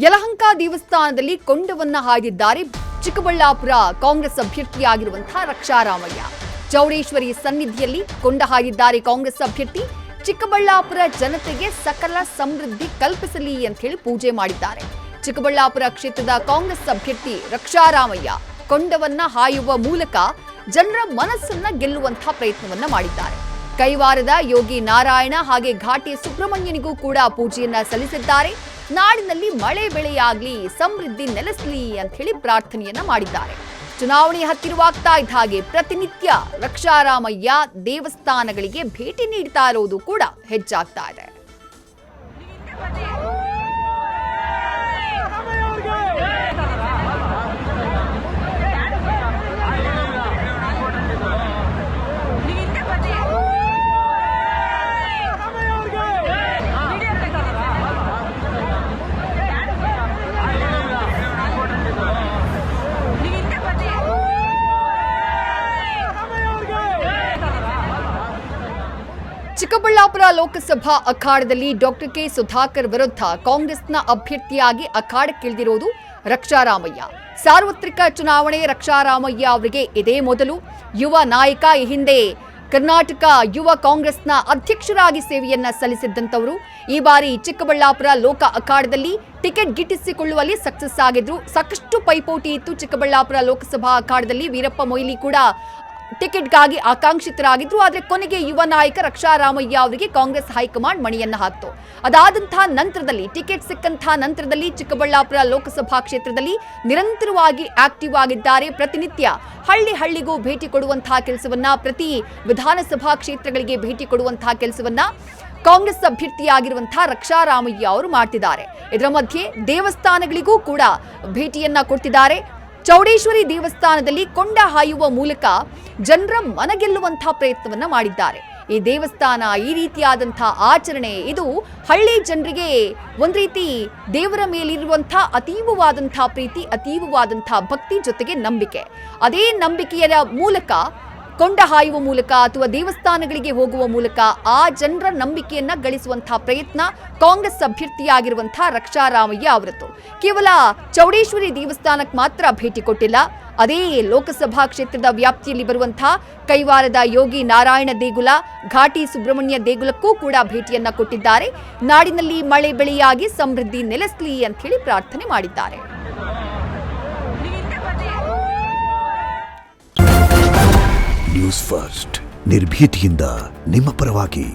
ಯಲಹಂಕ ದೇವಸ್ಥಾನದಲ್ಲಿ ಕೊಂಡವನ್ನ ಹಾಯ್ದಿದ್ದಾರೆ ಚಿಕ್ಕಬಳ್ಳಾಪುರ ಕಾಂಗ್ರೆಸ್ ಅಭ್ಯರ್ಥಿಯಾಗಿರುವಂತಹ ರಕ್ಷಾರಾಮಯ್ಯ. ಚೌಡೇಶ್ವರಿ ಸನ್ನಿಧಿಯಲ್ಲಿ ಕೊಂಡ ಹಾಯ್ದಿದ್ದಾರೆ ಕಾಂಗ್ರೆಸ್ ಅಭ್ಯರ್ಥಿ. ಚಿಕ್ಕಬಳ್ಳಾಪುರ ಜನತೆಗೆ ಸಕಲ ಸಮೃದ್ಧಿ ಕಲ್ಪಿಸಲಿ ಅಂತ ಹೇಳಿ ಪೂಜೆ ಮಾಡಿದ್ದಾರೆ. ಚಿಕ್ಕಬಳ್ಳಾಪುರ ಕ್ಷೇತ್ರದ ಕಾಂಗ್ರೆಸ್ ಅಭ್ಯರ್ಥಿ ರಕ್ಷಾರಾಮಯ್ಯ ಕೊಂಡವನ್ನ ಹಾಯುವ ಮೂಲಕ ಜನರ ಮನಸ್ಸನ್ನ ಗೆಲ್ಲುವಂತಹ ಪ್ರಯತ್ನವನ್ನ ಮಾಡಿದ್ದಾರೆ. ಕೈವಾರದ ಯೋಗಿ ನಾರಾಯಣ ಹಾಗೆ ಘಾಟಿ ಸುಬ್ರಹ್ಮಣ್ಯನಿಗೂ ಕೂಡ ಪೂಜೆಯನ್ನ ಸಲ್ಲಿಸಿದ್ದಾರೆ. ನಾಡಿನಲ್ಲಿ ಮಳೆ ಬೆಳೆಯಾಗ್ಲಿ, ಸಮೃದ್ಧಿ ನೆಲೆಸಲಿ ಅಂತ ಹೇಳಿ ಪ್ರಾರ್ಥನೆಯನ್ನ ಮಾಡಿದ್ದಾರೆ. ಚುನಾವಣೆ ಹತ್ತಿರವಾಗ್ತಾ ಇದ್ದ ಹಾಗೆ ಪ್ರತಿನಿತ್ಯ ರಕ್ಷಾರಾಮಯ್ಯ ದೇವಸ್ಥಾನಗಳಿಗೆ ಭೇಟಿ ನೀಡ್ತಾ ಇರೋದು ಕೂಡ ಹೆಚ್ಚಾಗ್ತಾ ಇದೆ. ಚಿಕ್ಕಬಳ್ಳಾಪುರ ಲೋಕಸಭಾ ಅಖಾಡದಲ್ಲಿ ಡಾಕ್ಟರ್ ಕೆ ಸುಧಾಕರ್ ವಿರುದ್ಧ ಕಾಂಗ್ರೆಸ್ನ ಅಭ್ಯರ್ಥಿಯಾಗಿ ಅಖಾಡಕ್ಕಿಳಿದಿರುವುದು ರಕ್ಷಾರಾಮಯ್ಯ. ಸಾರ್ವತ್ರಿಕ ಚುನಾವಣೆ ರಕ್ಷಾರಾಮಯ್ಯ ಅವರಿಗೆ ಇದೇ ಮೊದಲು. ಯುವ ನಾಯಕ, ಈ ಹಿಂದೆ ಕರ್ನಾಟಕ ಯುವ ಕಾಂಗ್ರೆಸ್ನ ಅಧ್ಯಕ್ಷರಾಗಿ ಸೇವೆಯನ್ನ ಸಲ್ಲಿಸಿದ್ದಂಥವರು. ಈ ಬಾರಿ ಚಿಕ್ಕಬಳ್ಳಾಪುರ ಲೋಕ ಅಖಾಡದಲ್ಲಿ ಟಿಕೆಟ್ ಗಿಟ್ಟಿಸಿಕೊಳ್ಳುವಲ್ಲಿ ಸಕ್ಸಸ್ ಆಗಿದ್ರು. ಸಾಕಷ್ಟು ಪೈಪೋಟಿ ಇತ್ತು ಚಿಕ್ಕಬಳ್ಳಾಪುರ ಲೋಕಸಭಾ ಅಖಾಡದಲ್ಲಿ. ವೀರಪ್ಪ ಮೊಯ್ಲಿ ಕೂಡ ಟಿಕೆಟ್ಗಾಗಿ ಆಕಾಂಕ್ಷಿತರಾಗಿದ್ರು. ಆದರೆ ಕೊನೆಗೆ ಯುವ ನಾಯಕ ರಕ್ಷಾರಾಮಯ್ಯ ಅವರಿಗೆ ಕಾಂಗ್ರೆಸ್ ಹೈಕಮಾಂಡ್ ಮಣಿಯನ್ನ ಹಾಕ್ತು. ಅದಾದಂತಹ ನಂತರದಲ್ಲಿ, ಟಿಕೆಟ್ ಸಿಕ್ಕಂತಹ ನಂತರದಲ್ಲಿ ಚಿಕ್ಕಬಳ್ಳಾಪುರ ಲೋಕಸಭಾ ಕ್ಷೇತ್ರದಲ್ಲಿ ನಿರಂತರವಾಗಿ ಆಕ್ಟಿವ್ ಆಗಿದ್ದಾರೆ. ಪ್ರತಿನಿತ್ಯ ಹಳ್ಳಿಗೂ ಭೇಟಿ ಕೊಡುವಂತಹ ಕೆಲಸವನ್ನ, ಪ್ರತಿ ವಿಧಾನಸಭಾ ಕ್ಷೇತ್ರಗಳಿಗೆ ಭೇಟಿ ಕೊಡುವಂತಹ ಕೆಲಸವನ್ನ ಕಾಂಗ್ರೆಸ್ ಅಭ್ಯರ್ಥಿಯಾಗಿರುವಂತಹ ರಕ್ಷಾರಾಮಯ್ಯ ಅವರು ಮಾಡ್ತಿದ್ದಾರೆ. ಇದರ ಮಧ್ಯೆ ದೇವಸ್ಥಾನಗಳಿಗೂ ಕೂಡ ಭೇಟಿಯನ್ನ ಕೊಡ್ತಿದ್ದಾರೆ. ಚೌಡೇಶ್ವರಿ ದೇವಸ್ಥಾನದಲ್ಲಿ ಕೊಂಡ ಹಾಯುವ ಮೂಲಕ ಜನರ ಮನಗೆಲ್ಲುವಂತಹ ಪ್ರಯತ್ನವನ್ನ ಮಾಡಿದ್ದಾರೆ. ಈ ದೇವಸ್ಥಾನ, ಈ ರೀತಿಯಾದಂತಹ ಆಚರಣೆ, ಇದು ಹಳ್ಳಿ ಜನರಿಗೆ ಒಂದು ರೀತಿ ದೇವರ ಮೇಲಿರುವಂತಹ ಅತೀವವಾದಂತಹ ಪ್ರೀತಿ, ಅತೀವವಾದಂತಹ ಭಕ್ತಿ, ಜೊತೆಗೆ ನಂಬಿಕೆ. ಅದೇ ನಂಬಿಕೆಯ ಮೂಲಕ ಕೊಂಡ ಹಾಯುವ ಮೂಲಕ ಅಥವಾ ದೇವಸ್ಥಾನಗಳಿಗೆ ಹೋಗುವ ಮೂಲಕ ಆ ಜನರ ನಂಬಿಕೆಯನ್ನ ಗಳಿಸುವಂತಹ ಪ್ರಯತ್ನ ಕಾಂಗ್ರೆಸ್ ಅಭ್ಯರ್ಥಿಯಾಗಿರುವಂತಹ ರಕ್ಷಾರಾಮಯ್ಯ ಅವರದ್ದು. ಕೇವಲ ಚೌಡೇಶ್ವರಿ ದೇವಸ್ಥಾನಕ್ಕೆ ಮಾತ್ರ ಭೇಟಿ ಕೊಟ್ಟಿಲ್ಲ, ಅದೇ ಲೋಕಸಭಾ ಕ್ಷೇತ್ರದ ವ್ಯಾಪ್ತಿಯಲ್ಲಿ ಬರುವಂತಹ ಕೈವಾರದ ಯೋಗಿ ನಾರಾಯಣ ದೇಗುಲ, ಘಾಟಿ ಸುಬ್ರಹ್ಮಣ್ಯ ದೇಗುಲಕ್ಕೂ ಕೂಡ ಭೇಟಿಯನ್ನ ಕೊಟ್ಟಿದ್ದಾರೆ. ನಾಡಿನಲ್ಲಿ ಮಳೆ ಬೆಳೆಯಾಗಿ ಸಮೃದ್ಧಿ ನೆಲೆಸಲಿ ಅಂತ ಹೇಳಿ ಪ್ರಾರ್ಥನೆ ಮಾಡಿದ್ದಾರೆ. ನ್ಯೂಸ್ ಫಸ್ಟ್, ನಿರ್ಭೀತಿಯಿಂದ ನಿಮ್ಮ ಪರವಾಗಿ.